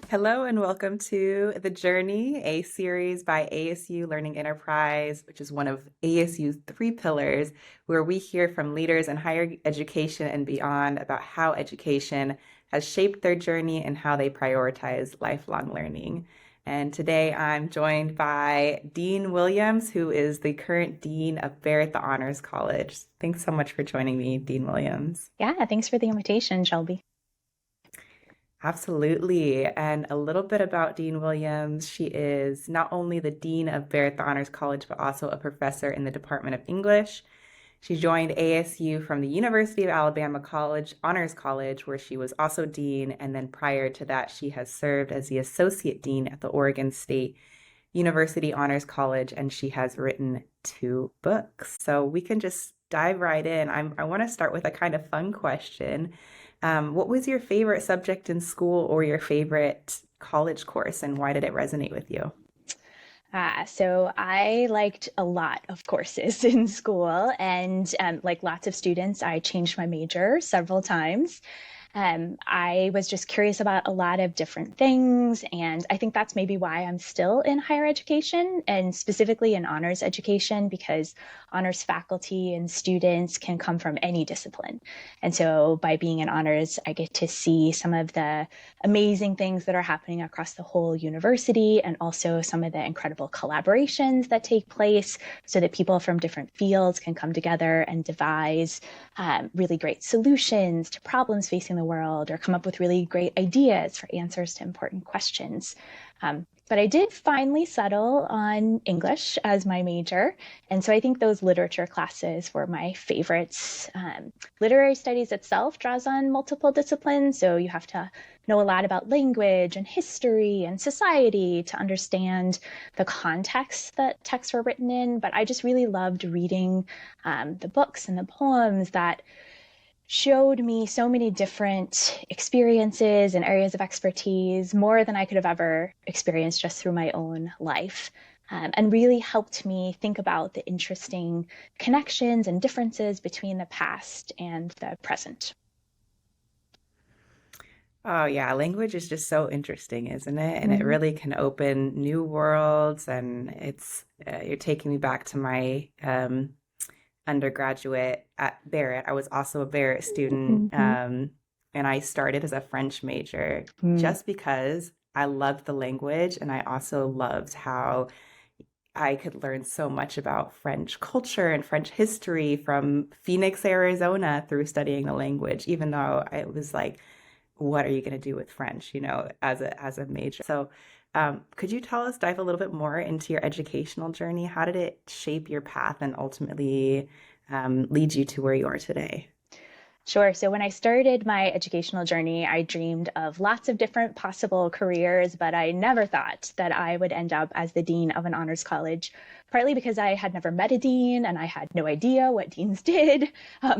Hello and welcome to The Journey, a series by ASU Learning Enterprise, which is one of ASU's three pillars, where we hear from leaders in higher education and beyond about how education has shaped their journey and how they prioritize lifelong learning. And today I'm joined by Dean Williams, who is the current Dean of Barrett the Honors College. Thanks so much for joining me, Dean Williams. Yeah, thanks for the invitation, Shelby. Absolutely. And a little bit about Dean Williams. She is not only the Dean of Barrett the Honors College, but also a professor in the Department of English. She joined ASU from the University of Alabama College, Honors College, where she was also dean. And then prior to that, she has served as the associate dean at the Oregon State University Honors College, and she has written two books. So we can just dive right in. I want to start with a kind of fun question. What was your favorite subject in school or your favorite college course, and why did it resonate with you? So I liked a lot of courses in school, and like lots of students, I changed my major several times. I was just curious about a lot of different things, and I think that's maybe why I'm still in higher education and specifically in honors education, because honors faculty and students can come from any discipline. And so by being in honors, I get to see some of the amazing things that are happening across the whole university and also some of the incredible collaborations that take place so that people from different fields can come together and devise really great solutions to problems facing the world or come up with really great ideas for answers to important questions. But I did finally settle on English as my major. And so I think those literature classes were my favorites. Literary studies itself draws on multiple disciplines. So you have to know a lot about language and history and society to understand the context that texts were written in. But I just really loved reading the books and the poems that showed me so many different experiences and areas of expertise, more than I could have ever experienced just through my own life, and really helped me think about the interesting connections and differences between the past and the present. Oh, yeah, language is just so interesting, isn't it? And it Mhm. really can open new worlds. And you're taking me back to my undergraduate at Barrett. I was also a Barrett student, Mhm. and I started as a French major Mm. just because I loved the language, and I also loved how I could learn so much about French culture and French history from Phoenix, Arizona, through studying the language, even though I was like, what are you going to do with French, as a major? So, could you dive a little bit more into your educational journey? How did it shape your path and ultimately lead you to where you are today? Sure. So when I started my educational journey, I dreamed of lots of different possible careers, but I never thought that I would end up as the dean of an honors college, partly because I had never met a dean and I had no idea what deans did.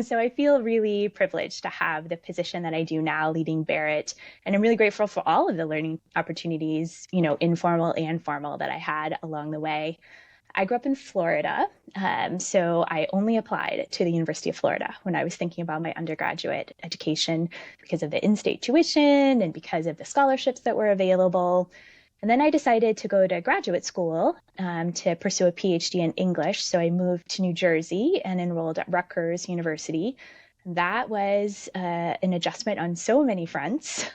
So I feel really privileged to have the position that I do now leading Barrett. And I'm really grateful for all of the learning opportunities, informal and formal, that I had along the way. I grew up in Florida, so I only applied to the University of Florida when I was thinking about my undergraduate education because of the in-state tuition and because of the scholarships that were available. And then I decided to go to graduate school to pursue a PhD in English. So I moved to New Jersey and enrolled at Rutgers University. That was an adjustment on so many fronts.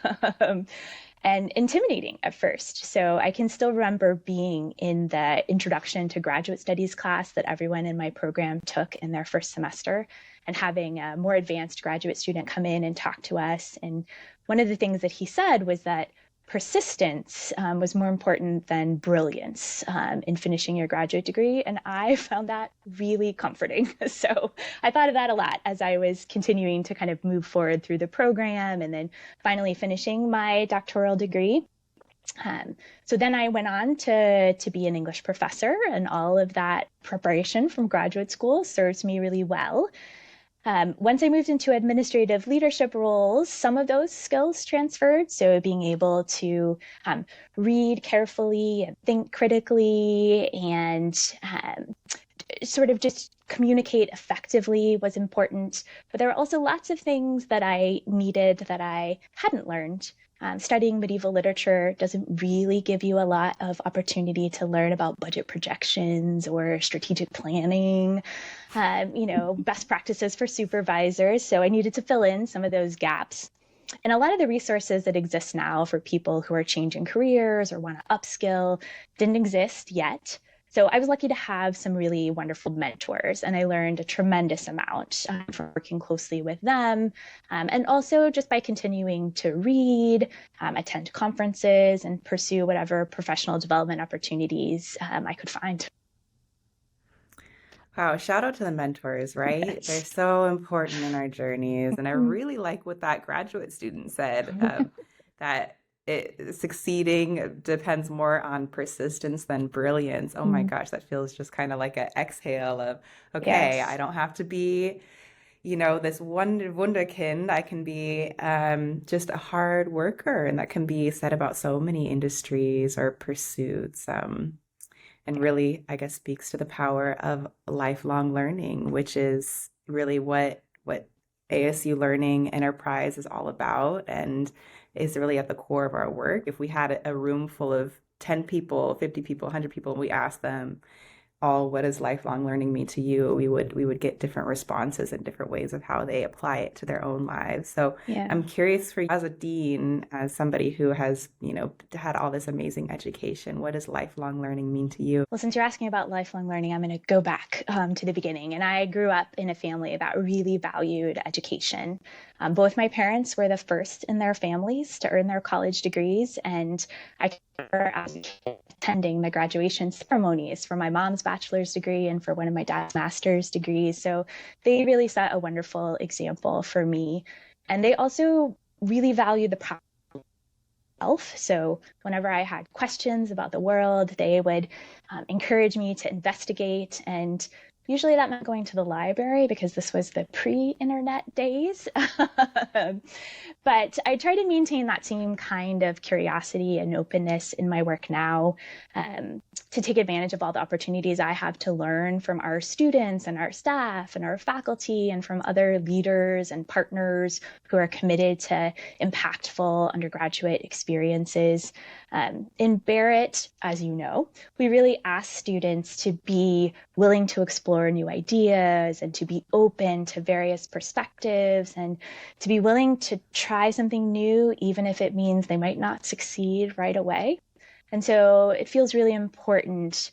And intimidating at first. So I can still remember being in the introduction to graduate studies class that everyone in my program took in their first semester and having a more advanced graduate student come in and talk to us. And one of the things that he said was that persistence was more important than brilliance in finishing your graduate degree. And I found that really comforting. So I thought of that a lot as I was continuing to kind of move forward through the program and then finally finishing my doctoral degree. So then I went on to be an English professor, and all of that preparation from graduate school serves me really well. Once I moved into administrative leadership roles, some of those skills transferred. So being able to read carefully and think critically and sort of just communicate effectively was important. But there were also lots of things that I needed that I hadn't learned. Studying medieval literature doesn't really give you a lot of opportunity to learn about budget projections or strategic planning, best practices for supervisors. So I needed to fill in some of those gaps. And a lot of the resources that exist now for people who are changing careers or want to upskill didn't exist yet. So I was lucky to have some really wonderful mentors, and I learned a tremendous amount from working closely with them. And also just by continuing to read, attend conferences, and pursue whatever professional development opportunities I could find. Wow, shout out to the mentors, right? They're so important in our journeys. And I really like what that graduate student said, that succeeding depends more on persistence than brilliance. Oh my gosh, that feels just kind of like an exhale of, okay, I Yes. don't have to be, this wunderkind. I can be just a hard worker, and that can be said about so many industries or pursuits. And really, I guess, speaks to the power of lifelong learning, which is really what ASU Learning Enterprise is all about, and is really at the core of our work. If we had a room full of 10 people, 50 people, 100 people, and we asked them all, what does lifelong learning mean to you, we would get different responses and different ways of how they apply it to their own lives. So Yeah. I'm curious, for you as a dean, as somebody who has had all this amazing education, what does lifelong learning mean to you? Well, since you're asking about lifelong learning, I'm going to go back to the beginning. And I grew up in a family that really valued education. Both my parents were the first in their families to earn their college degrees. And I remember as a kid attending the graduation ceremonies for my mom's bachelor's degree and for one of my dad's master's degrees. So they really set a wonderful example for me. And they also really valued the practice. So whenever I had questions about the world, they would encourage me to investigate. And usually that meant going to the library because this was the pre-internet days. But I try to maintain that same kind of curiosity and openness in my work now, to take advantage of all the opportunities I have to learn from our students and our staff and our faculty and from other leaders and partners who are committed to impactful undergraduate experiences. In Barrett, as you know, we really ask students to be willing to explore new ideas and to be open to various perspectives and to be willing to try something new, even if it means they might not succeed right away. And so it feels really important,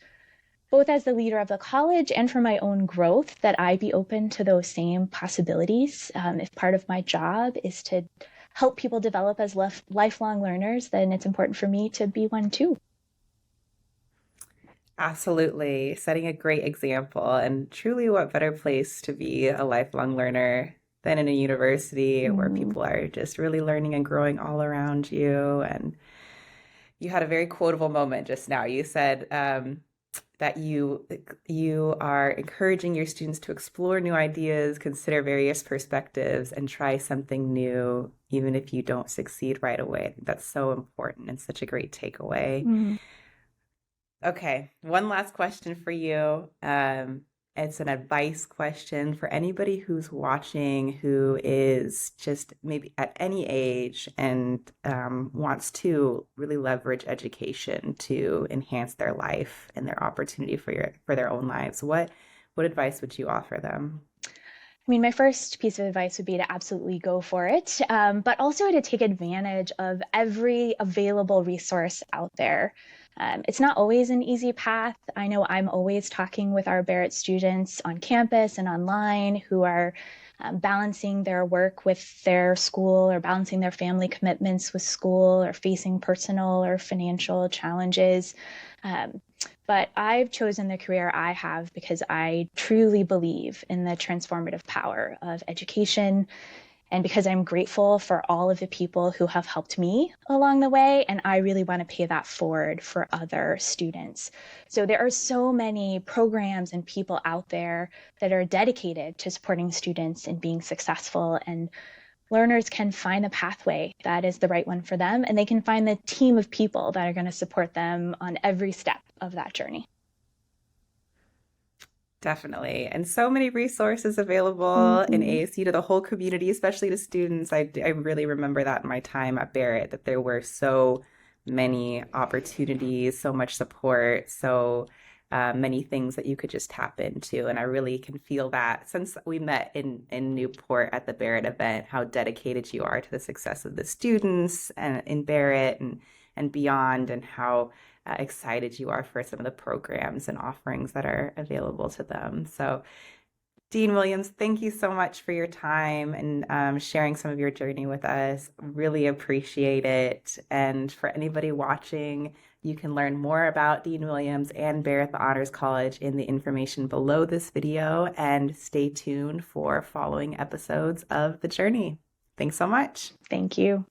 both as the leader of the college and for my own growth, that I be open to those same possibilities. If part of my job is to help people develop as lifelong learners, then it's important for me to be one too. Absolutely. Setting a great example. And truly, what better place to be a lifelong learner than in a university where Mm. people are just really learning and growing all around you. And you had a very quotable moment just now. You said that you are encouraging your students to explore new ideas, consider various perspectives, and try something new, even if you don't succeed right away. I think that's so important and such a great takeaway. Mm. Okay, one last question for you. It's an advice question for anybody who's watching who is just maybe at any age and wants to really leverage education to enhance their life and their opportunity for their own lives. What advice would you offer them? I mean, my first piece of advice would be to absolutely go for it, but also to take advantage of every available resource out there. It's not always an easy path. I know I'm always talking with our Barrett students on campus and online who are balancing their work with their school or balancing their family commitments with school or facing personal or financial challenges. Um, but I've chosen the career I have because I truly believe in the transformative power of education and because I'm grateful for all of the people who have helped me along the way. And I really want to pay that forward for other students. So there are so many programs and people out there that are dedicated to supporting students in being successful, and learners can find the pathway that is the right one for them, and they can find the team of people that are going to support them on every step of that journey. Definitely. And so many resources available in Hmm. ASU to the whole community, especially to students. I really remember that in my time at Barrett, that there were so many opportunities, so much support, so many things that you could just tap into. And I really can feel that since we met in Newport at the Barrett event, how dedicated you are to the success of the students and in Barrett and beyond, and how excited you are for some of the programs and offerings that are available to them. So, Dean Williams, thank you so much for your time and sharing some of your journey with us. Really appreciate it. And for anybody watching, you can learn more about Dean Williams and Barrett the Honors College in the information below this video, and stay tuned for following episodes of The Journey. Thanks so much. Thank you.